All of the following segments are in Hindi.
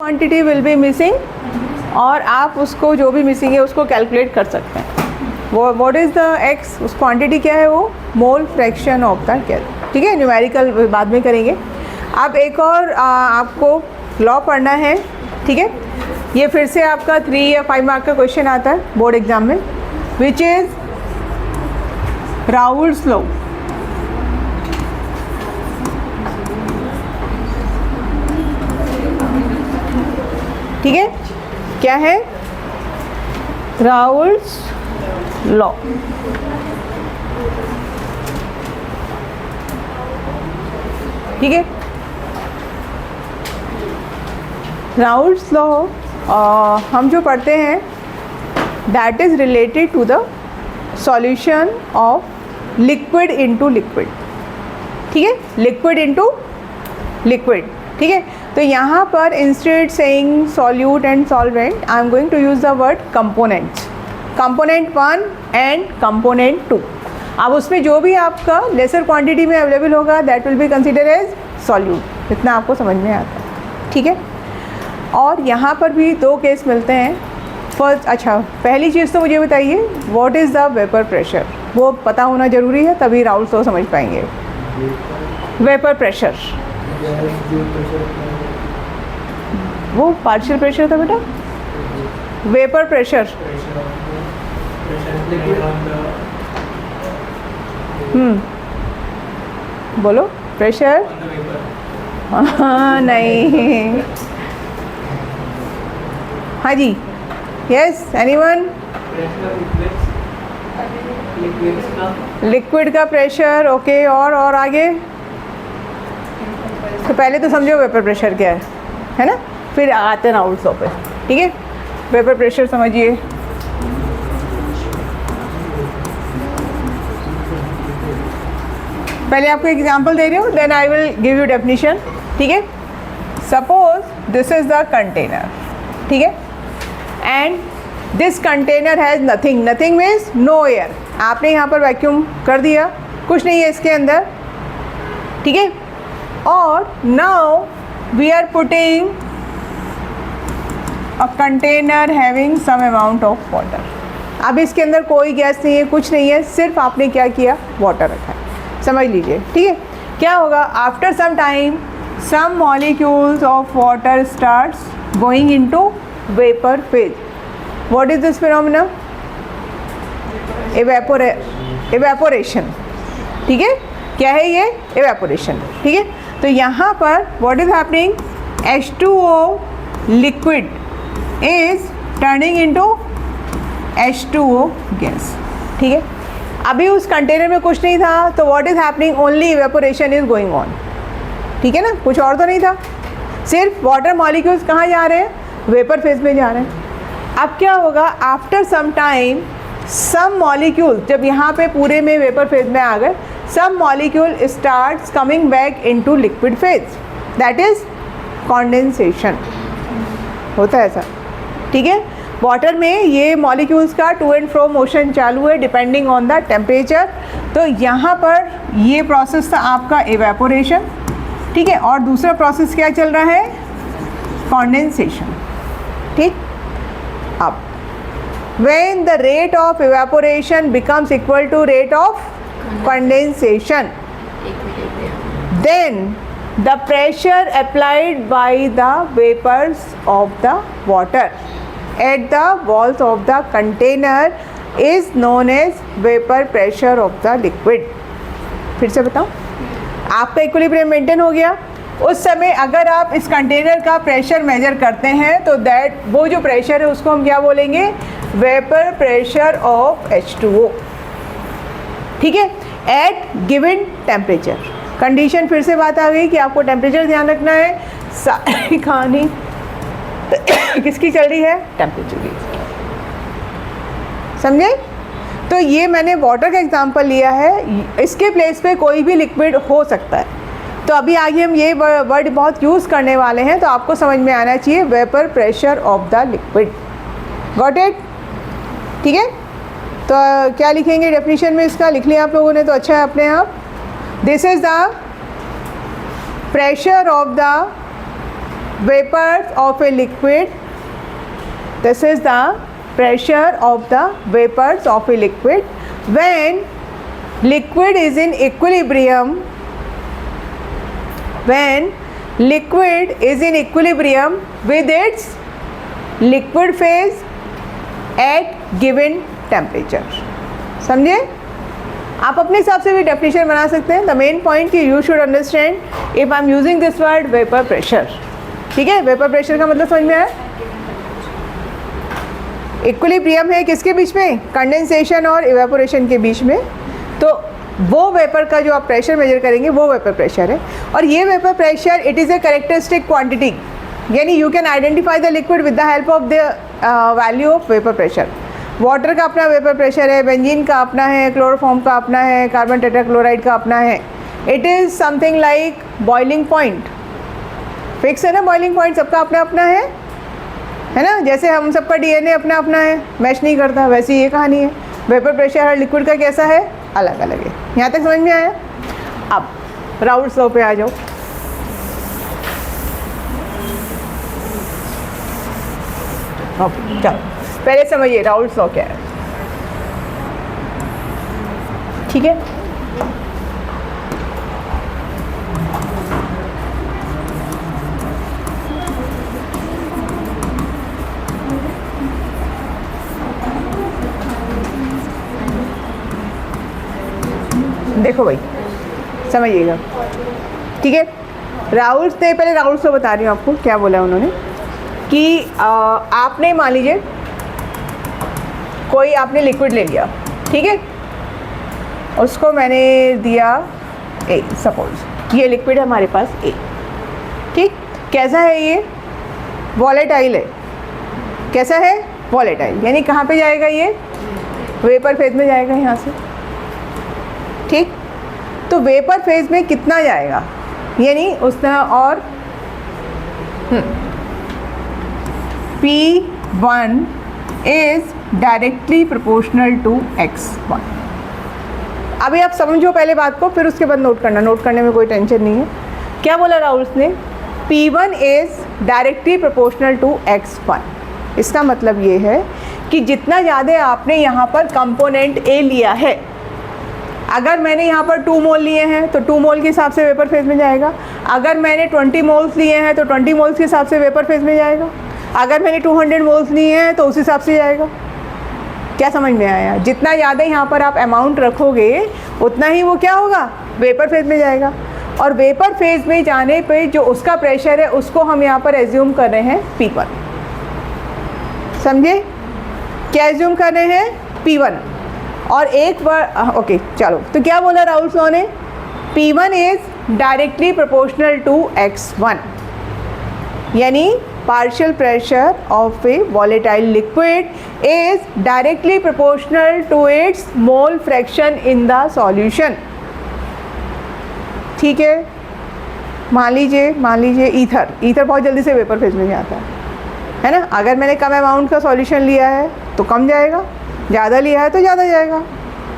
क्वांटिटी विल बी मिसिंग और आप उसको जो भी मिसिंग है उसको कैलकुलेट कर सकते हैं। वो व्हाट इज़ द एक्स, उस क्वांटिटी क्या है वो mole fraction of the gas. ठीक है, न्यूमेरिकल बाद में करेंगे। अब एक और आपको लॉ पढ़ना है। ठीक है, ये फिर से आपका 3 या 5 मार्क का क्वेश्चन आता है बोर्ड एग्जाम में, विच इज़ राउल्स लॉ। ठीक है, क्या है? Raoult's law. ठीक है, राउल्स लॉ हम जो पढ़ते हैं that is related to the solution of liquid into liquid. ठीक है, लिक्विड इनटू लिक्विड। ठीक है, तो यहाँ पर instead saying solute and solvent I am going to use the word components, component 1 and component 2। अब उसमें जो भी आपका लेसर क्वांटिटी में अवेलेबल होगा that will be consider as solute. इतना आपको समझ में आता है। ठीक है, और यहाँ पर भी 2 केस मिलते हैं। फर्स्ट, अच्छा पहली चीज़ तो मुझे बताइए what is the vapour pressure, वो पता होना ज़रूरी है तभी राउल्स लॉ समझ पाएंगे। वेपर प्रेशर वो पार्शियल प्रेशर था बेटा, वेपर प्रेशर। बोलो प्रेशर। हाँ नहीं, हाँ जी, यस एनीवन? लिक्विड का प्रेशर। ओके, और आगे? तो पहले तो समझो वेपर प्रेशर क्या है ना, फिर आते हैं राउल्स लॉ पे। ठीक है, वेपर प्रेशर समझिए। पहले आपको एग्जांपल दे रही हूँ, then I will give you definition. ठीक है, suppose this is the container. ठीक है, and this container has nothing, nothing means no air. आपने यहाँ पर वैक्यूम कर दिया, कुछ नहीं है इसके अंदर। ठीक है, और now we are putting a container having some amount of water. अब इसके अंदर कोई गैस नहीं है, कुछ नहीं है, सिर्फ आपने क्या किया, वाटर रखा है। समझ लीजिए। ठीक है, क्या होगा? After some time some molecules of water starts going into vapour phase. What is this phenomena? Evaporation. ठीक है, क्या है ये? एवेपोरेशन। ठीक है, तो यहाँ पर what is happening, H2O liquid is turning into H2O gas. ठीक है, अभी उस कंटेनर में कुछ नहीं था, तो what is happening, only evaporation is going on. ठीक है ना, कुछ और तो नहीं था, सिर्फ वाटर मॉलिक्यूल्स कहाँ जा रहे हैं, वेपर फेज में जा रहे हैं। अब क्या होगा, आफ्टर सम टाइम सम मॉलिक्यूल, जब यहाँ पे पूरे में वेपर फेज में आ गए, some molecule starts coming back into liquid phase, that is condensation. होता है ऐसा। ठीक है, वाटर में ये मॉलिक्यूल्स का टू एंड फ्रो मोशन चालू है डिपेंडिंग ऑन द टेम्परेचर। तो यहाँ पर ये प्रोसेस था आपका एवेपोरेशन। ठीक है, और दूसरा प्रोसेस क्या चल रहा है, कॉन्डेंसेशन। ठीक, अब when the rate of evaporation becomes equal to rate of condensation, then the pressure applied by the vapors of the water at the walls of the container is known as vapor pressure of the liquid। फिर से बताओ, आपका इक्विलिब्रियम मेंटेन हो गया। उस समय अगर आप इस कंटेनर का प्रेशर मेजर करते हैं तो दैट वो जो प्रेशर है उसको हम क्या बोलेंगे, वेपर प्रेशर ऑफ H2O। ठीक है, एट गिवन टेम्परेचर। कंडीशन फिर से बात आ गई कि आपको टेम्परेचर ध्यान रखना है। सारी कहानी किसकी चल रही है, टेम्परेचर की। समझे? तो ये मैंने वाटर का एग्जांपल लिया है, इसके प्लेस पे कोई भी लिक्विड हो सकता है। तो अभी आगे हम ये वर्ड बहुत यूज़ करने वाले हैं, तो आपको समझ में आना चाहिए vapour pressure of the liquid. Got it? ठीक है, तो क्या लिखेंगे डेफिनेशन में, इसका लिख लिया आप लोगों ने तो अच्छा है अपने आप। This is the pressure of the vapors of a liquid, this is the pressure of the vapors of a liquid when liquid is in equilibrium, when liquid is in equilibrium with its liquid phase at given temperature. समझे? आप अपने हिसाब से भी डेफिनेशन बना सकते हैं. द मेन पॉइंट कि you should understand if I am using this word vapour pressure. ठीक है, वेपर प्रेशर का मतलब समझ में आया? इक्विलिब्रियम है किसके बीच में? कंडेंसेशन और इवेपोरेशन के बीच में. तो वो वेपर का जो आप प्रेशर मेजर करेंगे वो वेपर प्रेशर है. और ये vapour pressure it is a characteristic quantity, यानी you can identify the liquid with the help of the value of vapour pressure. Water का अपना वेपर प्रेशर है, बेंजीन का अपना है, क्लोरोफॉर्म का अपना है, कार्बन टेट्राक्लोराइड का अपना है. It is something like boiling point. Fix है ना, बॉइलिंग पॉइंट सबका अपना अपना है ना. जैसे हम सबका डीएनए अपना अपना है, मैच नहीं करता, वैसी ये कहानी है. वेपर प्रेशर हर लिक्विड का कैसा है? अलग अलग है. यहाँ तक समझ में आया? अब राउल्ट्स लॉ पे आ जाओ. चलो पहले समझिए राउल्ट्स लॉ क्या है. ठीक है, देखो भाई समझिएगा. ठीक है, राउल्ट्स ने, पहले राउल्ट्स लॉ बता रही हूँ आपको क्या बोला उन्होंने कि आपने मान लीजिए कोई आपने लिक्विड ले लिया. ठीक है, उसको मैंने दिया ए, सपोज ये लिक्विड है हमारे पास ए. ठीक, कैसा है ये? वॉलेटाइल है. कैसा है? वॉलेटाइल. यानी कहाँ पे जाएगा ये? वेपर फेज में जाएगा यहाँ से. ठीक, तो वेपर फेज में कितना जाएगा? यानी उसने और P1 is directly proportional to X1. अभी आप समझो पहले बात को, फिर उसके बाद नोट करना. नोट करने में कोई टेंशन नहीं है. क्या बोला राउल्स ने? P1 is directly proportional to X1. इसका मतलब ये है कि जितना ज़्यादा आपने यहाँ पर कंपोनेंट A लिया है, अगर मैंने यहाँ पर 2 मोल लिए हैं तो 2 मोल के हिसाब से वेपर फेज में जाएगा. अगर मैंने 20 मोल्स लिए हैं तो 20 मोल्स के हिसाब से वेपर फेज में जाएगा. अगर मैंने 200 मोल्स लिए हैं तो उस हिसाब से जाएगा. क्या समझ में आया? जितना ज़्यादा यहाँ पर आप अमाउंट रखोगे उतना ही वो क्या होगा? वेपर फेज में जाएगा. और वेपर फेज में जाने पे जो उसका प्रेशर है उसको हम यहाँ पर एज्यूम कर रहे हैं P1. समझे? क्या एज्यूम कर रहे हैं? P1. और एक बार ओके चलो, तो क्या बोला राउल्स लॉ ने? P1 is directly proportional to X1. यानी partial pressure of a volatile liquid is directly proportional to its mole fraction in the solution. ठीक है, मान लीजिए ईथर बहुत जल्दी से वेपर फेज में जाता है ना. अगर मैंने कम अमाउंट का सॉल्यूशन लिया है तो कम जाएगा, ज़्यादा लिया है तो ज़्यादा जाएगा.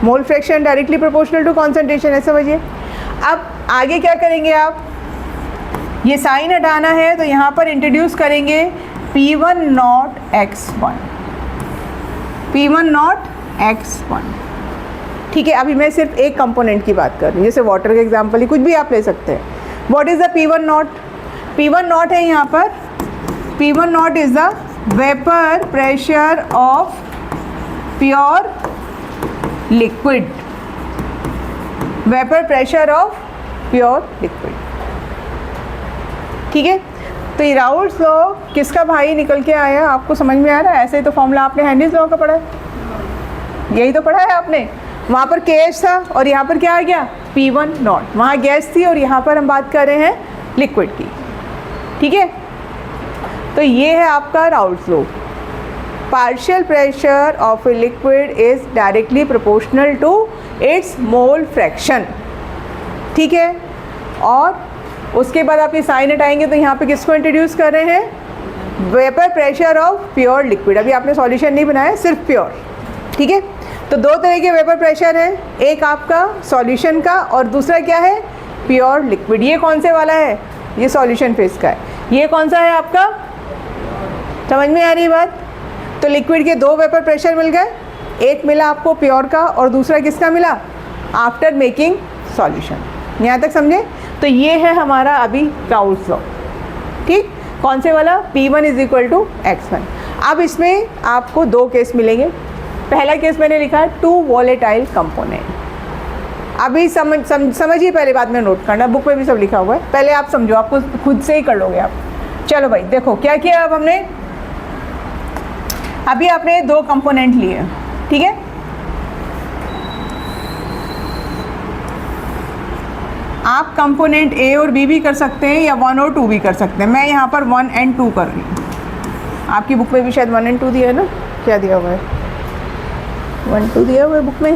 Mole fraction directly proportional to concentration है. समझिए. अब आगे क्या करेंगे आप? ये साइन हटाना है तो यहाँ पर इंट्रोड्यूस करेंगे P1 naught X1. P1 naught X1. ठीक है, अभी मैं सिर्फ एक कंपोनेंट की बात कर रही हूँ, जैसे वाटर का एग्जांपल ही कुछ भी आप ले सकते हैं. What is the P1 not? P1 not है यहाँ पर, P1 not is the vapour pressure of pure liquid. Vapour pressure of pure liquid. ठीक है, तो ये राउल्ट्स लॉ किसका भाई निकल के आया? आपको समझ में आ रहा है? ऐसे ही तो फॉर्मूला आपने हेनरीज लॉ का पढ़ा है, यही तो पढ़ा है आपने. वहाँ पर KH था और यहाँ पर क्या आ गया? P1 not. वहाँ गैस थी और यहाँ पर हम बात कर रहे हैं लिक्विड की. ठीक है, तो ये है आपका Raoult's law. Partial pressure of a liquid is directly proportional to its mole fraction. ठीक है, और उसके बाद आप ये साइन हटाएंगे तो यहाँ पे किसको इंट्रोड्यूस कर रहे हैं? Vapour pressure of pure liquid. अभी आपने सॉल्यूशन नहीं बनाया, सिर्फ प्योर. ठीक है, तो दो तरह के वेपर प्रेशर हैं, एक आपका सॉल्यूशन का और दूसरा क्या है? Pure liquid. ये कौन से वाला है? ये सॉल्यूशन फेज का है. ये कौन सा है आपका, समझ में आ रही बात। तो लिक्विड के दो वेपर प्रेशर मिल गए, एक मिला आपको प्योर का और दूसरा किसका मिला, आफ्टर मेकिंग सॉल्यूशन। यहाँ तक समझे। तो ये है हमारा अभी राउल्स लॉ, ठीक। कौन से वाला, P1 is equal to X1। अब इसमें आपको दो केस मिलेंगे। पहला केस मैंने लिखा है टू वॉलेटाइल कंपोनेंट। अभी समझिए, पहले बाद में नोट करना, बुक में भी सब लिखा हुआ है, पहले आप समझो, आपको खुद से ही कर लोगे आप। चलो भाई देखो क्या किया अब हमने, अभी आपने दो कंपोनेंट लिए, ठीक है। आप कंपोनेंट A और B भी कर सकते हैं या 1 और 2 भी कर सकते हैं। मैं यहाँ पर 1 and 2 कर रही हूँ। आपकी बुक में भी शायद 1 and 2 दिया है ना, क्या दिया हुआ है, 1 2 दिया हुआ है बुक में,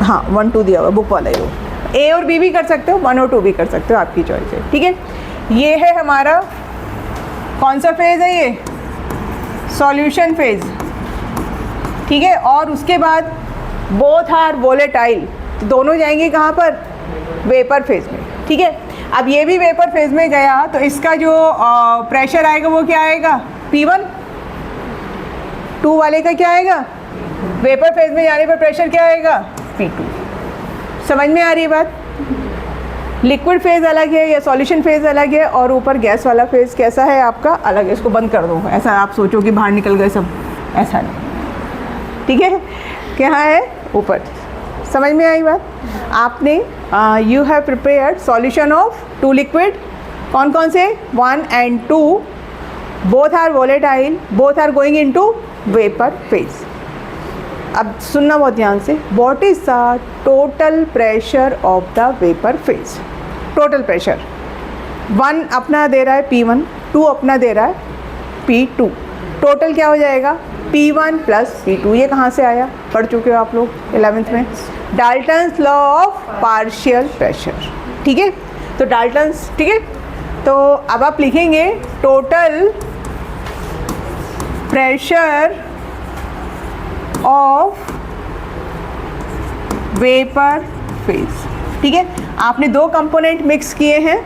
हाँ 1 2 दिया हुआ है, बुक वाला ही हो। A और B भी कर सकते हो, 1 और 2 भी कर सकते हो, आपकी चॉइस है, ठीक है। ये है हमारा कौन सा फेज़ है, ये सॉल्यूशन फेज़, ठीक है। और उसके बाद बोथ आर वोलेटाइल, तो दोनों जाएंगे कहाँ पर, वेपर फेज़ में, ठीक है। अब ये भी वेपर फेज़ में गया तो इसका जो प्रेशर आएगा वो क्या आएगा, P1। 2 वाले का क्या आएगा, वेपर फेज़ में जाने पर प्रेशर क्या आएगा, P2। समझ में आ रही है बात। लिक्विड फेज़ अलग है या सॉल्यूशन फेज़ अलग है, और ऊपर गैस वाला फेज़ कैसा है आपका, अलग है। इसको बंद कर दो, ऐसा आप सोचो कि बाहर निकल गए सब, ऐसा नहीं, ठीक है। क्या है ऊपर, समझ में आई बात। आपने you have prepared solution of two liquid, कौन कौन से, 1 and 2, both are volatile, both are going into vapour phase. अब सुनना बहुत ध्यान से, what is the total pressure of the vapour phase. Total pressure 1 अपना दे रहा है P1, 2 अपना दे रहा है P2, टोटल क्या हो जाएगा P1 प्लस P2। ये कहाँ से आया, पढ़ चुके हो आप लोग 11th में, Dalton's law of partial pressure, ठीक है। तो डाल्टन्स, ठीक है। तो अब आप लिखेंगे total pressure of vapour phase, ठीक है। आपने दो कंपोनेंट मिक्स किए हैं,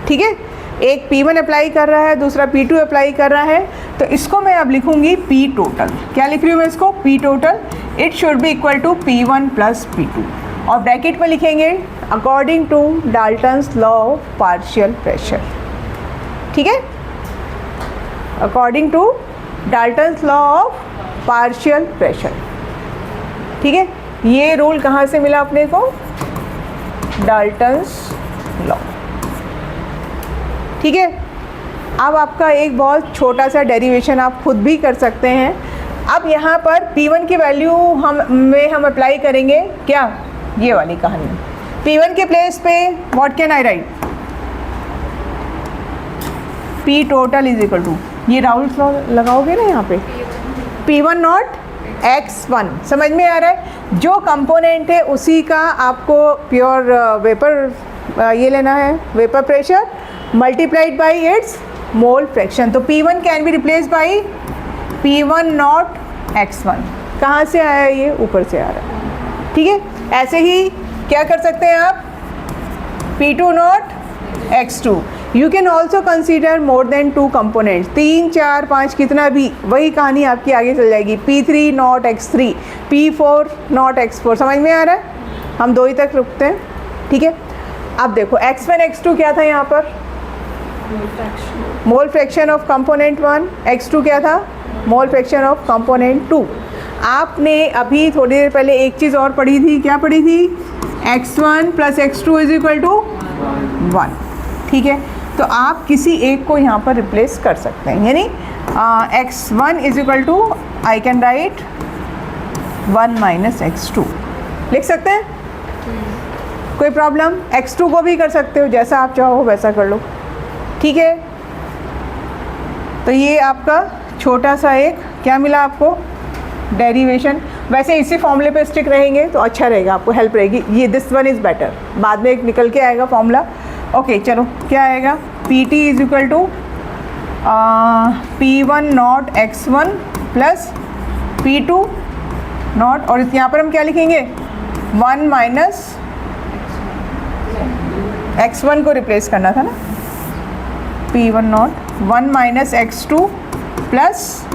ठीक है। एक P1 अप्लाई कर रहा है, दूसरा P2 अप्लाई कर रहा है, तो इसको मैं अब लिखूंगी P टोटल। क्या लिख रही हूँ मैं इसको, P total. It should be equal to P1 plus P2, और ब्रैकेट में लिखेंगे according to Dalton's law of partial pressure, ठीक है। According to Dalton's law of partial pressure, ठीक है। ये रूल कहाँ से मिला अपने को, डाल्टन्स लॉ, ठीक है। अब आपका एक बहुत छोटा सा डेरिवेशन आप खुद भी कर सकते हैं। अब यहाँ पर P1 की वैल्यू हम अप्लाई करेंगे, क्या, ये वाली कहानी। P1 के प्लेस पे what can I write, P total is equal to, ये राउल्स लॉ लगाओगे ना यहाँ पे, P1 नॉट X1। समझ में आ रहा है, जो कंपोनेंट है उसी का आपको प्योर वेपर ये लेना है, vapour pressure multiplied by its mole fraction. तो P1 can be replace by P1 naught X1। कहाँ से आया, ये ऊपर से आ रहा है, ठीक है। ऐसे ही क्या कर सकते हैं आप, P2 naught X2। You can also consider more than 2 components, 3 4 5 कितना भी, वही कहानी आपकी आगे चल जाएगी। P3 not X3, P4 not X4। समझ में आ रहा है, हम 2 ही तक रुकते हैं, ठीक है। अब देखो X1 X2 क्या था यहाँ पर, mole fraction of component 1, X2 क्या था, मोल फ्रैक्शन ऑफ कंपोनेंट 2। आपने अभी थोड़ी देर पहले एक चीज़ और पढ़ी थी, क्या पढ़ी थी, X1 plus X2 is equal to 1, ठीक है। तो आप किसी एक को यहाँ पर रिप्लेस कर सकते हैं, यानी X1 is equal to, I can write 1 minus X2 लिख सकते हैं, कोई प्रॉब्लम। X2 को भी कर सकते हो, जैसा आप चाहो वैसा कर लो, ठीक है। तो ये आपका छोटा सा एक क्या मिला आपको, डेरिवेशन। वैसे इसी फॉर्मूले पे स्टिक रहेंगे तो अच्छा रहेगा, आपको हेल्प रहेगी। ये दिस वन इज़ बेटर, बाद में एक निकल के आएगा फॉर्मूला। ओके चलो क्या आएगा, PT is equal to P1 naught X1 plus P2 naught, और यहाँ पर हम क्या लिखेंगे, 1 माइनस X1 को रिप्लेस करना था ना, P1 not 1 minus x2 plus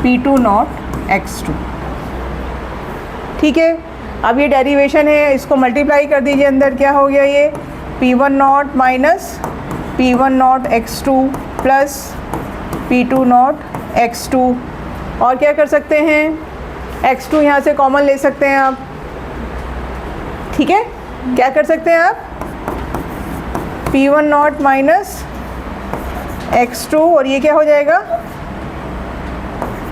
P2 naught x2। ठीक है, अब ये डेरिवेशन है, इसको मल्टीप्लाई कर दीजिए, अंदर क्या हो गया ये P1 not minus P1 not x2 plus P2 naught x2। और क्या कर सकते हैं, x2 यहाँ से कॉमन ले सकते हैं आप। ठीक है, क्या कर सकते हैं आप, P1 नॉट माइनस x2 और ये क्या हो जाएगा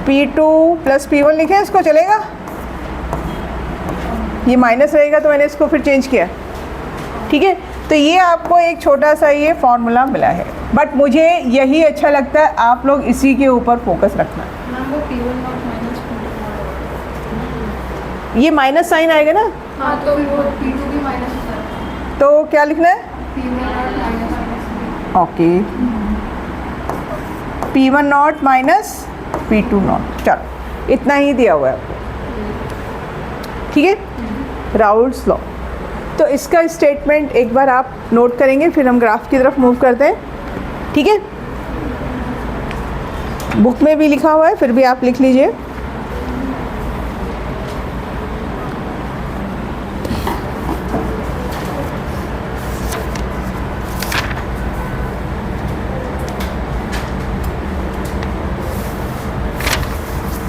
P2 प्लस P1 लिखें, इसको चलेगा, ये माइनस रहेगा तो मैंने इसको फिर चेंज किया। ठीक है, तो ये आपको एक छोटा सा ये फॉर्मूला मिला है, बट मुझे यही अच्छा लगता है, आप लोग इसी के ऊपर फोकस रखना। ये माइनस साइन आएगा ना, हाँ, तो वो P2 भी माइनस है, तो क्या लिखना है, okay P1 not minus P2 not. चलो इतना ही दिया हुआ है आपको। ठीक है, राउल्स लॉ। तो इसका स्टेटमेंट एक बार आप नोट करेंगे, फिर हम ग्राफ की तरफ मूव करते हैं। ठीक है, बुक में भी लिखा हुआ है, फिर भी आप लिख लीजिए।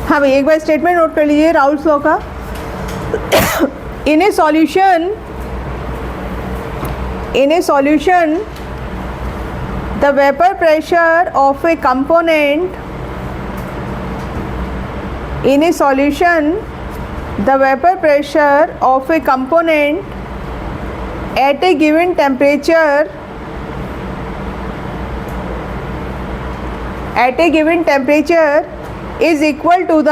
हाँ भाई, एक बार स्टेटमेंट नोट कर लीजिए राउल्स लॉ का। in a solution the vapor pressure of a component at a given temperature is equal to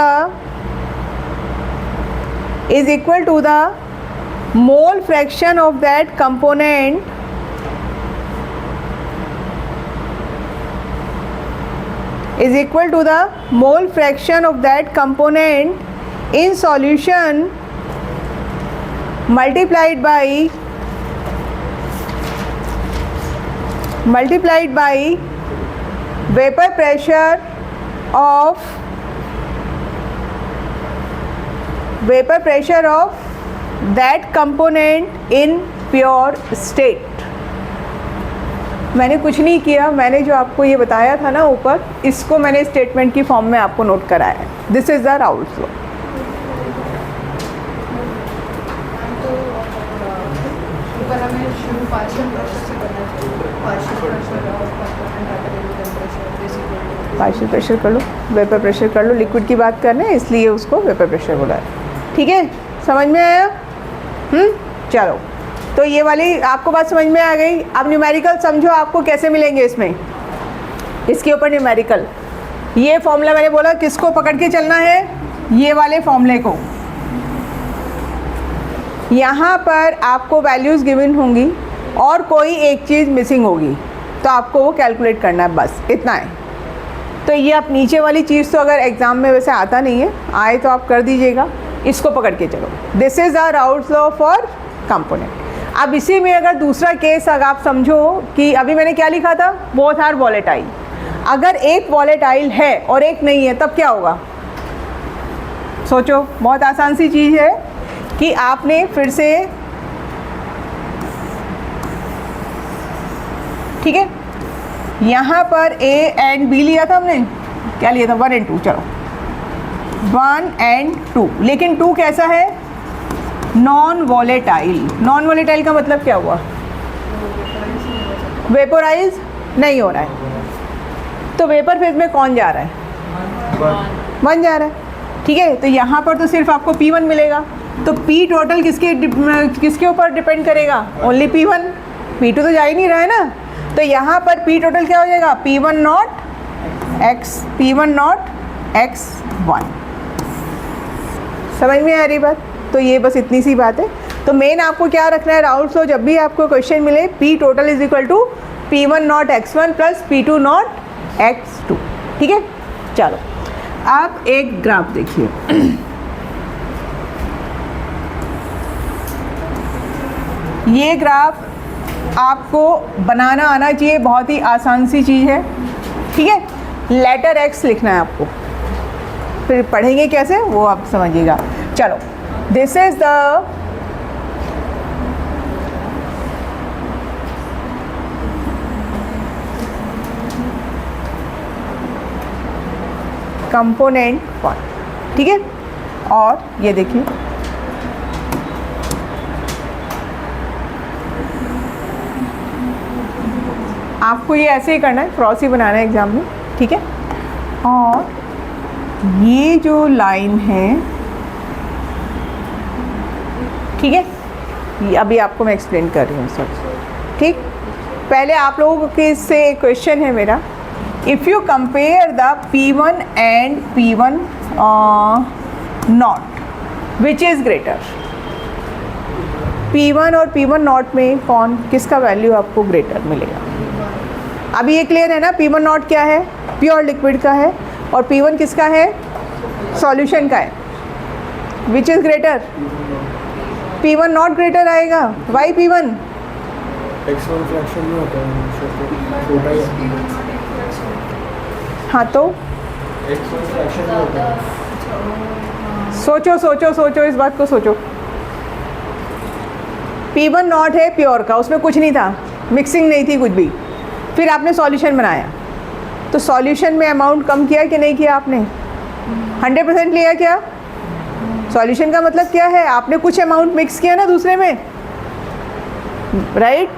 the mole fraction of that component in solution multiplied by vapor pressure of that component in pure state। मैंने कुछ नहीं किया, मैंने जो आपको ये बताया था ना ऊपर, इसको मैंने स्टेटमेंट की फॉर्म में आपको नोट कराया है। This is the Raoult's law. Partial pressure कर लो, वेपर प्रेशर कर लो, लिक्विड की बात करने इसलिए उसको वेपर प्रेशर बोला है। ठीक है, समझ में आया? चलो, तो ये वाली आपको बात समझ में आ गई। अब न्यूमेरिकल समझो आपको कैसे मिलेंगे इसमें, इसके ऊपर न्यूमेरिकल। ये फॉर्मूला मैंने बोला किसको पकड़ के चलना है, ये वाले फॉर्मूले को। यहाँ पर आपको वैल्यूज़ गिवन होंगी और कोई एक चीज़ मिसिंग होगी, तो आपको वो कैलकुलेट करना है, बस इतना है। तो ये आप नीचे वाली चीज़ तो अगर एग्ज़ाम में वैसे आता नहीं है, आए तो आप कर दीजिएगा, इसको पकड़ के चलो। This is the Raoult's law for component. अब इसी में अगर दूसरा केस अगर आप समझो कि अभी मैंने क्या लिखा था, बोथ आर वॉलेटाइल। अगर एक वॉलेटाइल है और एक नहीं है, तब क्या होगा, सोचो। बहुत आसान सी चीज़ है कि आपने फिर से, ठीक है, यहाँ पर A एंड B लिया था हमने, क्या लिया था, 1 और 2। चलो 1 और 2, लेकिन 2 कैसा है, नॉन वॉलेटाइल। नॉन वॉलेटाइल का मतलब क्या हुआ, वेपोराइज नहीं हो रहा है। तो वेपर फेज में कौन जा रहा है, 1 जा रहा है। ठीक है, तो यहाँ पर तो सिर्फ आपको P1 मिलेगा, तो P टोटल किसके ऊपर डिपेंड करेगा, ओनली P1। P2 तो जा ही नहीं रहा है ना, तो यहाँ पर P टोटल क्या हो जाएगा, P1 नॉट x1। समझ में आ रही बात? तो ये बस इतनी सी बात है। तो मेन आपको क्या रखना है, राउल्स लॉ जब भी आपको क्वेश्चन मिले, P total is equal to P1 naught x1 plus P2 naught x2। ठीक है, चलो आप एक ग्राफ देखिए। ये ग्राफ आपको बनाना आना चाहिए, बहुत ही आसान सी चीज़ है, ठीक है। लेटर एक्स लिखना है आपको, फिर पढ़ेंगे कैसे वो आप समझिएगा। चलो, दिस इज द कंपोनेंट 1, ठीक है। और ये देखिए आपको ये ऐसे ही करना है, क्रॉस ही बनाना है एग्जाम में, ठीक है। और ये जो लाइन है, ठीक है, ये अभी आपको मैं एक्सप्लेन कर रही हूँ सब, ठीक। पहले आप लोगों के से एक क्वेश्चन है मेरा, if you compare the P1 and P1 not which is greater, P1 और P1 नॉट में कौन किसका वैल्यू आपको ग्रेटर मिलेगा। अभी ये क्लियर है ना, P1 नॉट क्या है, प्योर लिक्विड का है, और P1 किसका है, सॉल्यूशन का है। Which is greater, P1 not greater आएगा। Why P1? x1 फ्रैक्शन में होता है, छोटा ही। हाँ तो x1 फ्रैक्शन में होता है। सोचो सोचो सोचो, इस बात को सोचो। P1 नॉट है प्योर का, उसमें कुछ नहीं था, मिक्सिंग नहीं थी कुछ भी। फिर आपने सॉल्यूशन बनाया, तो सॉल्यूशन में अमाउंट कम किया कि नहीं किया आपने? 100% लिया क्या? सॉल्यूशन का मतलब क्या है, आपने कुछ अमाउंट मिक्स किया ना दूसरे में, राइट।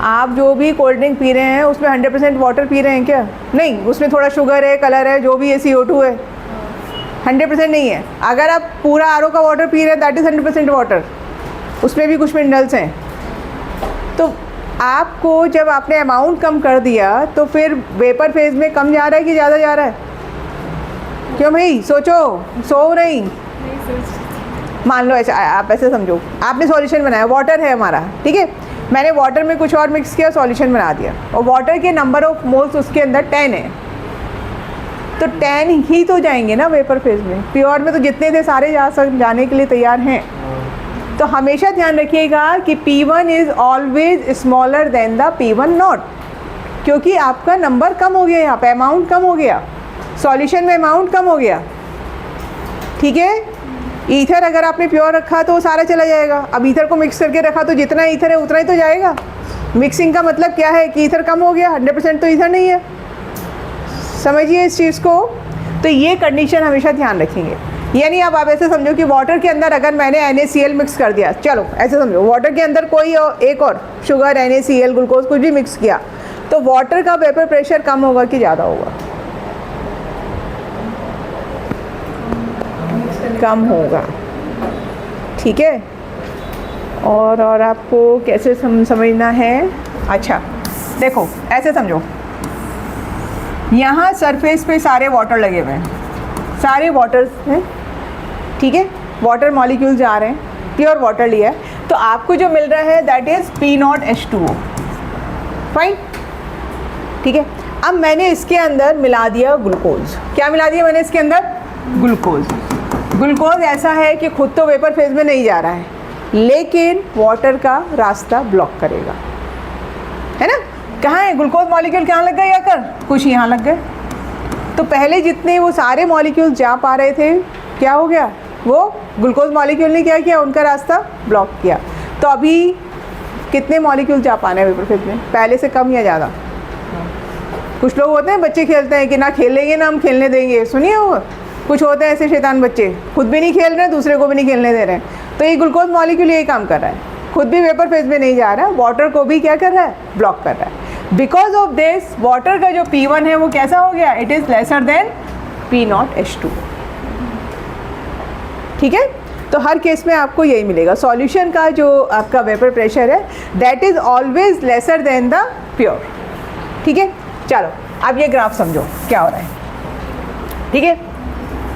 आप जो भी कोल्ड ड्रिंक पी रहे हैं उसमें 100% वाटर पी रहे हैं क्या? नहीं, उसमें थोड़ा शुगर है, कलर है, जो भी है, CO2 है, 100% नहीं है। अगर आप पूरा RO का वाटर पी रहे हैं दैट इज़ 100% वाटर, उसमें भी कुछ मिनरल्स हैं। तो आपको जब आपने अमाउंट कम कर दिया तो फिर वेपर फेज में कम जा रहा है कि ज़्यादा जा रहा है? क्यों भाई, सोचो, सो नहीं, मान लो ऐसा, आप ऐसे समझो, आपने सॉल्यूशन बनाया, वाटर है हमारा, ठीक है, मैंने वाटर में कुछ और मिक्स किया, सॉल्यूशन बना दिया, और वाटर के नंबर ऑफ मोल्स उसके अंदर 10 है, तो 10 ही तो जाएंगे ना वेपर फेज में। प्योर में तो जितने थे सारे जाने के लिए तैयार हैं। तो हमेशा ध्यान रखिएगा कि P1 is always smaller than the P1 not, क्योंकि आपका नंबर कम हो गया, यहाँ पे अमाउंट कम हो गया, सॉल्यूशन में अमाउंट कम हो गया, ठीक है। ईथर अगर आपने प्योर रखा तो वो सारा चला जाएगा, अब ईथर को मिक्स करके रखा तो जितना ईथर है उतना ही तो जाएगा। मिक्सिंग का मतलब क्या है कि ईथर कम हो गया, 100% तो ईथर नहीं है, समझिए इस चीज़ को। तो ये कंडीशन हमेशा ध्यान रखेंगे। यानी अब आप ऐसे समझो कि वाटर के अंदर अगर मैंने NaCl मिक्स कर दिया, चलो ऐसे समझो, वाटर के अंदर कोई एक और शुगर, NaCl, ग्लूकोज कुछ भी मिक्स किया, तो वाटर का वेपर प्रेशर कम होगा कि ज़्यादा होगा? कम होगा, ठीक है। और आपको कैसे समझना है, अच्छा देखो ऐसे समझो, यहाँ सरफेस पे सारे वाटर लगे हुए हैं, सारे वाटर्स हैं, ठीक है, वाटर मॉलिक्यूल जा रहे हैं, प्योर वाटर लिया है, तो आपको जो मिल रहा है दैट इज़ P0H2O, फाइन, ठीक है। अब मैंने इसके अंदर मिला दिया ग्लूकोज। क्या मिला दिया मैंने इसके अंदर? ग्लूकोज। ग्लूकोज ऐसा है कि खुद तो वेपर फेज में नहीं जा रहा है, लेकिन वाटर का रास्ता ब्लॉक करेगा, है ना। कहाँ है ग्लूकोज मॉलिक्यूल, कहाँ लग गए आकर? कुछ यहाँ लग गए। तो पहले जितने वो सारे मॉलिक्यूल जा पा रहे थे, क्या हो गया, वो ग्लूकोज मॉलिक्यूल ने क्या किया, उनका रास्ता ब्लॉक किया। तो अभी कितने मॉलिक्यूल जा पाने हैं वेपर फेज में, पहले से कम या ज़्यादा? कुछ लोग होते हैं, बच्चे खेलते हैं कि ना खेलेंगे ना हम खेलने देंगे, सुनिए वो कुछ होते हैं ऐसे शैतान बच्चे, खुद भी नहीं खेल रहे हैं, दूसरे को भी नहीं खेलने दे रहे हैं। तो ये ग्लूकोज मॉलिक्यूल यही काम कर रहा है, खुद भी वेपर फेज में नहीं जा रहा है, वाटर को भी क्या कर रहा है, ब्लॉक कर रहा है। बिकॉज ऑफ दिस वाटर का जो P1 है वो कैसा हो गया, it is lesser than P0H2, ठीक है। तो हर केस में आपको यही मिलेगा, सॉल्यूशन का जो आपका वेपर प्रेशर है that is always lesser than the pure, ठीक है। चलो अब ये ग्राफ समझो क्या हो रहा है, ठीक है।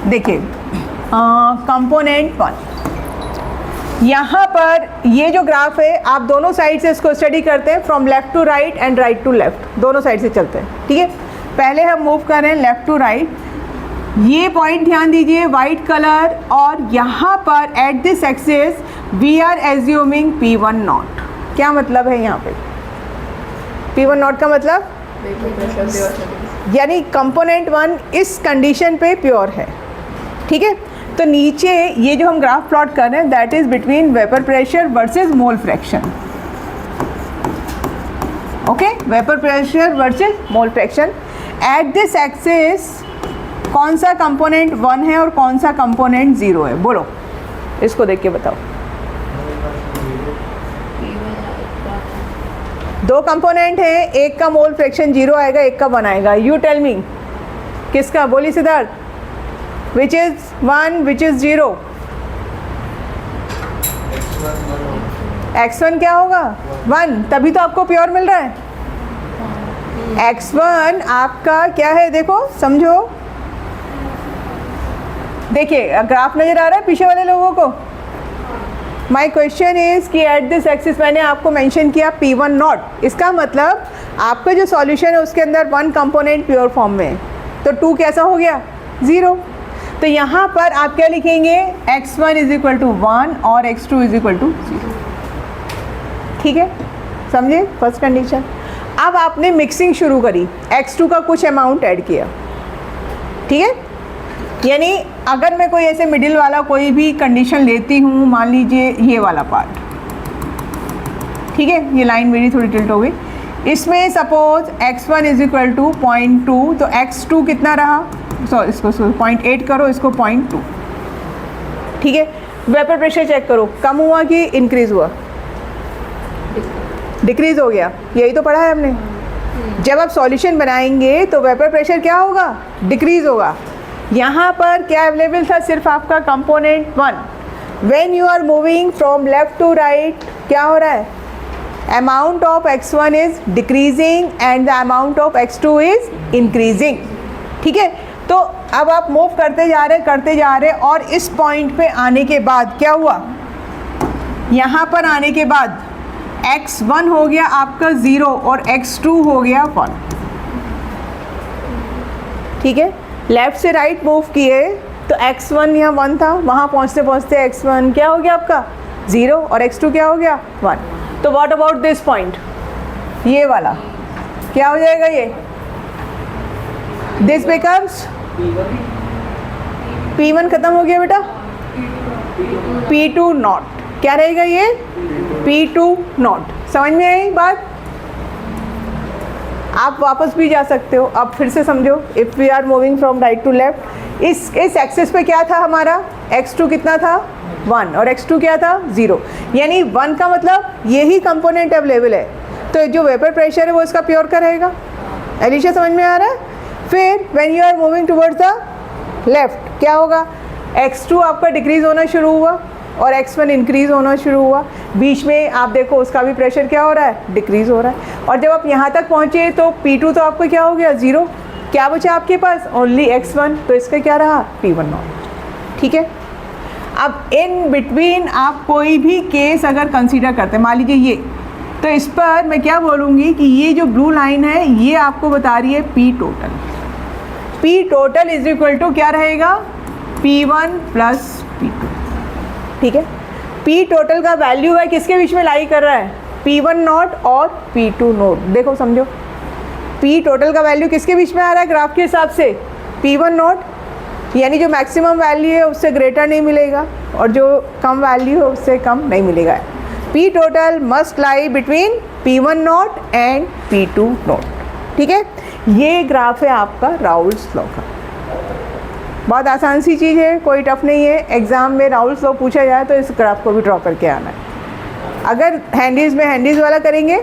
देखिए कंपोनेंट 1, यहाँ पर ये जो ग्राफ है आप दोनों साइड से इसको स्टडी करते हैं, from left to right and right to left, दोनों साइड से चलते हैं, ठीक है। पहले हम मूव कर रहे हैं लेफ़्ट टू राइट, ये पॉइंट ध्यान दीजिए वाइट कलर, और यहाँ पर at this axis we are assuming P1 naught, क्या मतलब है यहाँ पे? P1 नॉट का मतलब यानी कंपोनेंट 1 इस कंडीशन पे प्योर है, ठीक है। तो नीचे ये जो हम ग्राफ प्लॉट कर रहे हैं that is between vapour pressure versus mole fraction, okay, vapour pressure versus mole fraction. Eight this axis कौन सा कंपोनेंट 1 है और कौन सा कंपोनेंट 0 है? बोलो, इसको देख के बताओ। दो कंपोनेंट है, एक का मोल फ्रैक्शन 0 आएगा, एक का 1 आएगा। यू टेल मी किसका? बोली Siddharth, which is 1 which is 0? x1 क्या होगा? 1, तभी तो आपको प्योर मिल रहा है। x1 आपका क्या है? देखो समझो, देखिए ग्राफ नजर आ रहा है पीछे वाले लोगों को? माई क्वेश्चन इज कि एट दिस एक्सिस मैंने आपको मेंशन किया P1 नॉट, इसका मतलब आपका जो सॉल्यूशन है उसके अंदर 1 कंपोनेंट प्योर फॉर्म में है, तो 2 कैसा हो गया? 0। तो यहाँ पर आप क्या लिखेंगे? x1 इज इक्वल टू 1 और x2 इज इक्वल टू 0, ठीक है, समझे फर्स्ट कंडीशन। अब आपने मिक्सिंग शुरू करी, x2 का कुछ अमाउंट ऐड किया, ठीक है। यानी अगर मैं कोई ऐसे मिडिल वाला कोई भी कंडीशन लेती हूँ, मान लीजिए ये वाला पार्ट, ठीक है, ये लाइन मेरी थोड़ी टिल्ट हो गई, इसमें suppose x1 is equal to 0.2, तो x2 कितना रहा? इसको 0.8 करो, इसको 0.2, ठीक है। वेपर प्रेशर चेक करो, कम हुआ कि इंक्रीज हुआ? डिक्रीज हो गया, यही तो पढ़ा है हमने। जब आप सॉल्यूशन बनाएंगे तो वेपर प्रेशर क्या होगा? डिक्रीज होगा। यहाँ पर क्या अवेलेबल था? सिर्फ आपका component 1। When you are moving from left to right क्या हो रहा है? Amount of x1 is decreasing and the amount of x2 is increasing, ठीक है। तो अब आप मूव करते जा रहे और इस पॉइंट पे आने के बाद क्या हुआ? यहाँ पर आने के बाद x1 हो गया आपका 0 और x2 हो गया 1, ठीक है। लेफ्ट से राइट मूव किए तो x1 यहाँ 1 था, वहाँ पहुँचते पहुँचते x1 क्या हो गया आपका? 0 और x2 क्या हो गया? 1। तो व्हाट अबाउट दिस पॉइंट, ये वाला क्या हो जाएगा? ये दिस बिकम्स P1 खत्म हो गया बेटा, P2 नॉट क्या रहेगा? ये P2 नॉट। समझ में आई बात? आप वापस भी जा सकते हो, अब फिर से समझो। If we are moving from right to left, इस एक्सिस पे क्या था हमारा? x2 कितना था? 1 और x2 क्या था? 0। यानी 1 का मतलब यही कंपोनेंट अवेलेबल है, तो जो वेपर प्रेशर है वो इसका प्योर का रहेगा। एलिशा समझ में आ रहा है? फिर when you are moving towards the left क्या होगा? x2 आपका डिक्रीज होना शुरू हुआ और x1 इंक्रीज़ होना शुरू हुआ। बीच में आप देखो उसका भी प्रेशर क्या हो रहा है? डिक्रीज़ हो रहा है। और जब आप यहाँ तक पहुँचे तो P2 तो आपको क्या हो गया? 0। क्या बचा आपके पास? ओनली x1, तो इसका क्या रहा? P1 नॉट, ठीक है। अब इन बिटवीन आप कोई भी केस अगर कंसीडर करते हैं, मान लीजिए ये, तो इस पर मैं क्या बोलूँगी कि ये जो ब्लू लाइन है ये आपको बता रही है P total. P total is equal to क्या रहेगा? P1 प्लस P2, ठीक है। P टोटल का वैल्यू है किसके बीच में लाई कर रहा है? P1 नॉट और P2 नॉट। देखो समझो, P टोटल का वैल्यू किसके बीच में आ रहा है ग्राफ के हिसाब से? P1 नॉट, यानी जो मैक्सिमम वैल्यू है उससे ग्रेटर नहीं मिलेगा और जो कम वैल्यू है उससे कम नहीं मिलेगा। P total must lie between P1 not and P2 not, ठीक है। ये ग्राफ है आपका राउल्स लॉ का। बहुत आसान सी चीज़ है, कोई टफ नहीं है। एग्ज़ाम में राउल्स लॉ पूछा जाए तो इस ग्राफ को भी ड्रॉ करके आना है। अगर हैंडीज़ में हैंडीज़ वाला करेंगे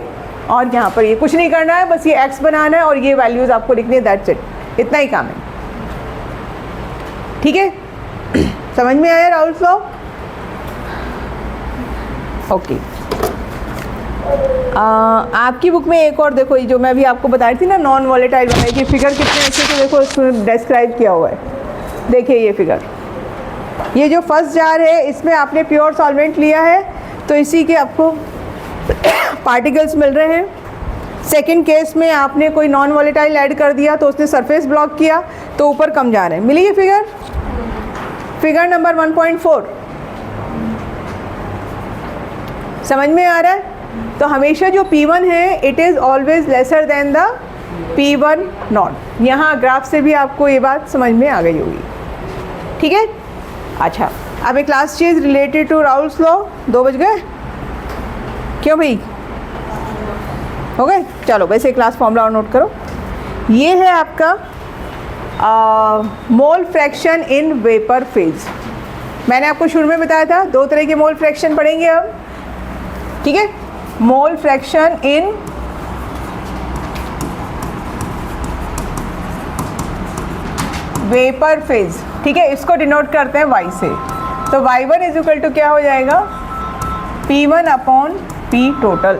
और यहाँ पर ये कुछ नहीं करना है, बस ये x बनाना है और ये वैल्यूज़ आपको लिखनी है, दैट्स इट, इतना ही काम है, ठीक है। समझ में आया राउल्स लॉ? ओके। आपकी बुक में एक और देखो, ये जो मैं अभी आपको बता रही थी ना, नॉन वॉलेटाइल बनाई थी, फिगर कितने अच्छे से देखो इसमें डिस्क्राइब किया हुआ है। देखिए ये फिगर, ये जो फर्स्ट जार है इसमें आपने प्योर सॉल्वेंट लिया है तो इसी के आपको पार्टिकल्स मिल रहे हैं। सेकंड केस में आपने कोई नॉन वॉलेटाइल ऐड कर दिया तो उसने सरफेस ब्लॉक किया तो ऊपर कम जा रहे हैं। मिली ये फिगर? फिगर नंबर 1.4 समझ में आ रहा है? तो हमेशा जो P1 है it is always lesser than the P1 not. यहाँ ग्राफ से भी आपको ये बात समझ में आ गई होगी, ठीक है। अच्छा, अब एक लास्ट चीज़ रिलेटेड टू राउल्स लॉ। 2 बज गए क्यों भाई, हो गए? चलो वैसे क्लास फॉर्मूला नोट करो। ये है आपका mole fraction in vapour phase. मैंने आपको शुरू में बताया था 2 तरह के मोल फ्रैक्शन पढ़ेंगे हम, ठीक है। Mole fraction in vapour phase, ठीक है, इसको डिनोट करते हैं y से। तो y1 इज इक्वल टू क्या हो जाएगा, P1 अपॉन P टोटल।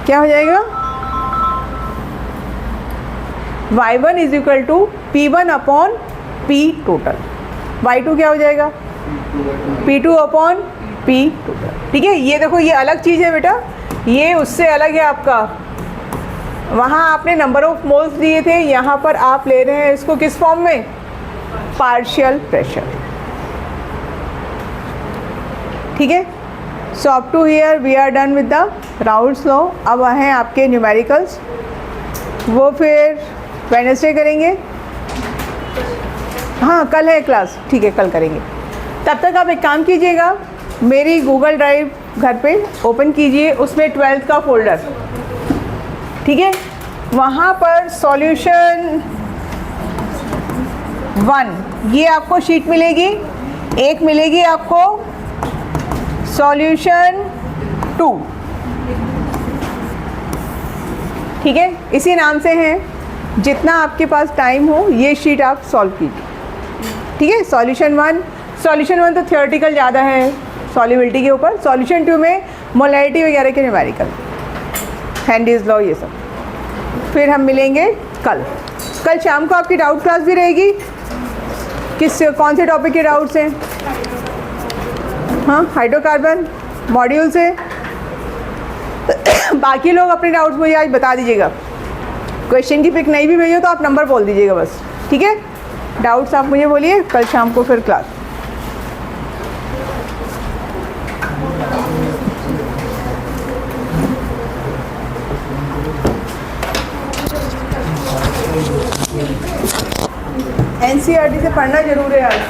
क्या हो जाएगा, y1 is equal to P1 upon P total. y2 क्या हो जाएगा, P2 अपॉन P टोटल, ठीक है। ये देखो ये अलग चीज़ है बेटा, ये उससे अलग है आपका। वहाँ आपने नंबर ऑफ मोल्स दिए थे, यहाँ पर आप ले रहे हैं इसको किस फॉर्म में, पार्शियल प्रेशर, ठीक है। So up to here we are done with the Raoult's law. अब हैं आपके न्यूमेरिकल्स, वो फिर वेडनेसडे करेंगे। हाँ कल है क्लास, ठीक है कल करेंगे। तब तक आप एक काम कीजिएगा, मेरी गूगल ड्राइव घर पे ओपन कीजिए, उसमें 12th का फोल्डर, ठीक है। वहाँ पर सॉल्यूशन 1 ये आपको शीट मिलेगी, एक मिलेगी आपको सॉल्यूशन 2, ठीक है। इसी नाम से हैं, जितना आपके पास टाइम हो ये शीट आप सॉल्व कीजिए, ठीक है। सॉल्यूशन 1 तो थियोरेटिकल ज़्यादा है सॉल्युबिलिटी के ऊपर। सॉल्यूशन 2 में मोलैरिटी वगैरह के न्यूमेरिकल, हैंडीज लॉ, ये सब। फिर हम मिलेंगे कल शाम को। आपकी डाउट क्लास भी रहेगी। कौन से टॉपिक के डाउट्स हैं? हाँ, हाइड्रोकार्बन मॉड्यूल से। बाकी लोग अपने डाउट्स मुझे आज बता दीजिएगा। क्वेश्चन की पिक नहीं भी भेजो तो आप नंबर बोल दीजिएगा बस, ठीक है। डाउट्स आप मुझे बोलिए, कल शाम को फिर क्लास। NCERT से पढ़ना जरूर है आज।